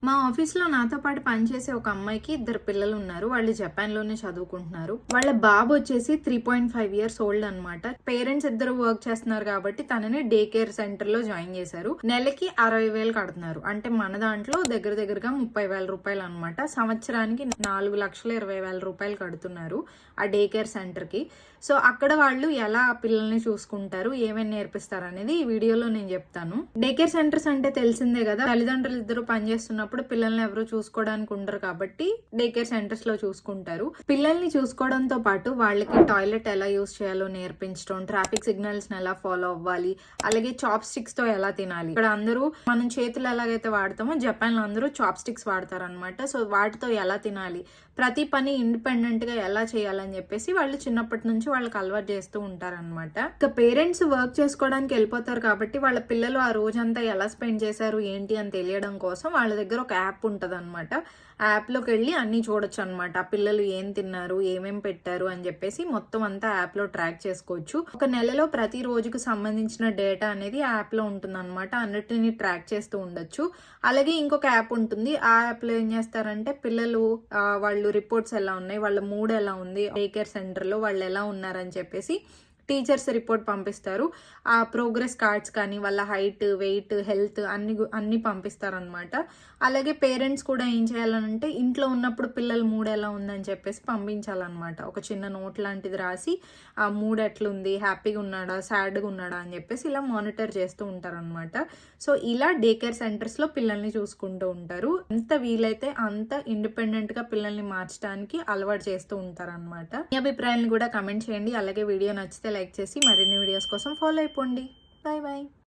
మా ఆఫీస్‌లో నాతో పాటు పనిచేసే ఒక అమ్మాయికి ఇద్దరు పిల్లలున్నారు. వాళ్ళు జపాన్‌లోనే చదువుకుంటున్నారు. వాళ్ళ బాబొచ్చేసి 3.5 ఇయర్స్ ఓల్డ్ అనమాట. పేరెంట్స్ ఇద్దరు వర్క్ చేస్తున్నారు కాబట్టి తనని డే కేర్ సెంటర్‌లో జాయిన్ చేశారు. నెలకి 60,000 కడుతున్నారు. అంటే మన దాంట్లో దగ్గర దగ్గరగా 30,000 రూపాయలనమాట. సంవత్సరానికి 4,20,000 రూపాయలు కడుతున్నారు ఆ డే కేర్ సెంటర్‌కి. సో అక్కడ వాళ్ళు ఎలా ఆ పిల్లల్ని చూసుకుంటారు, ఏమేమి నేర్పిస్తారు అనేది ఈ వీడియోలో నేను చెప్తాను. డే కేర్ సెంటర్స్ అంటే తెలిసిందే కదా, తల్లిదండ్రులు ఇద్దరు పనిచేస్తున్నప్పుడు పిల్లల్ని ఎవరు చూసుకోవడానికి ఉండరు కాబట్టి డే కేర్ సెంటర్స్ లో చూసుకుంటారు. పిల్లల్ని చూసుకోవడంతో పాటు వాళ్ళకి టాయిలెట్ ఎలా యూస్ చేయాలో నేర్పించడం, ట్రాఫిక్ సిగ్నల్స్ ఎలా ఫాలో అవ్వాలి, అలాగే చాప్ స్టిక్స్ తో ఎలా తినాలి. ఇక్కడ అందరూ మనం చేతులు ఎలాగైతే వాడతామో జపాన్ లో అందరూ చాప్ స్టిక్స్ వాడతారు అనమాట. సో వాటితో ఎలా తినాలి, ప్రతి పని ఇండిపెండెంట్ గా ఎలా చేయాలని చెప్పేసి వాళ్ళు చిన్నప్పటి నుంచి వాళ్ళకి అలవాటు చేస్తూ ఉంటారనమాట. ఇక పేరెంట్స్ వర్క్ చేసుకోవడానికి వెళ్ళిపోతారు కాబట్టి వాళ్ళ పిల్లలు ఆ రోజంతా ఎలా స్పెండ్ చేశారు ఏంటి అని తెలియడం కోసం వాళ్ళ దగ్గర ఒక యాప్ ఉంటది అనమాట. ఆ యాప్ లోకి వెళ్ళి అన్ని చూడొచ్చు అనమాట. ఆ పిల్లలు ఏం తిన్నారు, ఏమేం పెట్టారు అని చెప్పేసి మొత్తం అంతా యాప్ లో ట్రాక్ చేసుకోవచ్చు. ఒక నెలలో ప్రతి రోజుకు సంబంధించిన డేటా అనేది ఆ యాప్ లో ఉంటుంది అనమాట. అన్నిటిని ట్రాక్ చేస్తూ ఉండొచ్చు. అలాగే ఇంకొక యాప్ ఉంటుంది. ఆ యాప్ లో ఏం చేస్తారంటే పిల్లలు వాళ్ళు రిపోర్ట్స్ ఎలా ఉన్నాయి, వాళ్ళ మూడ్ ఎలా ఉంది, డే కేర్ సెంటర్ లో వాళ్ళు ఎలా ఉన్నారని చెప్పేసి టీచర్స్ రిపోర్ట్ పంపిస్తారు. ఆ ప్రోగ్రెస్ కార్డ్స్ కానీ వాళ్ళ హైట్, వెయిట్, హెల్త్ అన్ని పంపిస్తారనమాట. అలాగే పేరెంట్స్ కూడా ఏం చేయాలంటే ఇంట్లో ఉన్నప్పుడు పిల్లల మూడ్ ఎలా ఉందని చెప్పేసి పంపించాలన్నమాట. ఒక చిన్న నోట్ లాంటిది రాసి ఆ మూడ్ ఎట్లుంది, హ్యాపీగా ఉన్నాడా, సాడ్గా ఉన్నాడా అని చెప్పేసి ఇలా మానిటర్ చేస్తూ ఉంటారనమాట. సో ఇలా డే కేర్ సెంటర్స్ లో పిల్లల్ని చూసుకుంటూ ఉంటారు. ఎంత వీలైతే అంత ఇండిపెండెంట్ గా పిల్లల్ని మార్చడానికి అలవాటు చేస్తూ ఉంటారనమాట. మీ అభిప్రాయాన్ని కూడా కమెంట్ చేయండి. అలాగే వీడియో నచ్చితే లైక్ చేసి మరిన్ని వీడియోస్ కోసం ఫాలో అయిపోండి. Bye bye.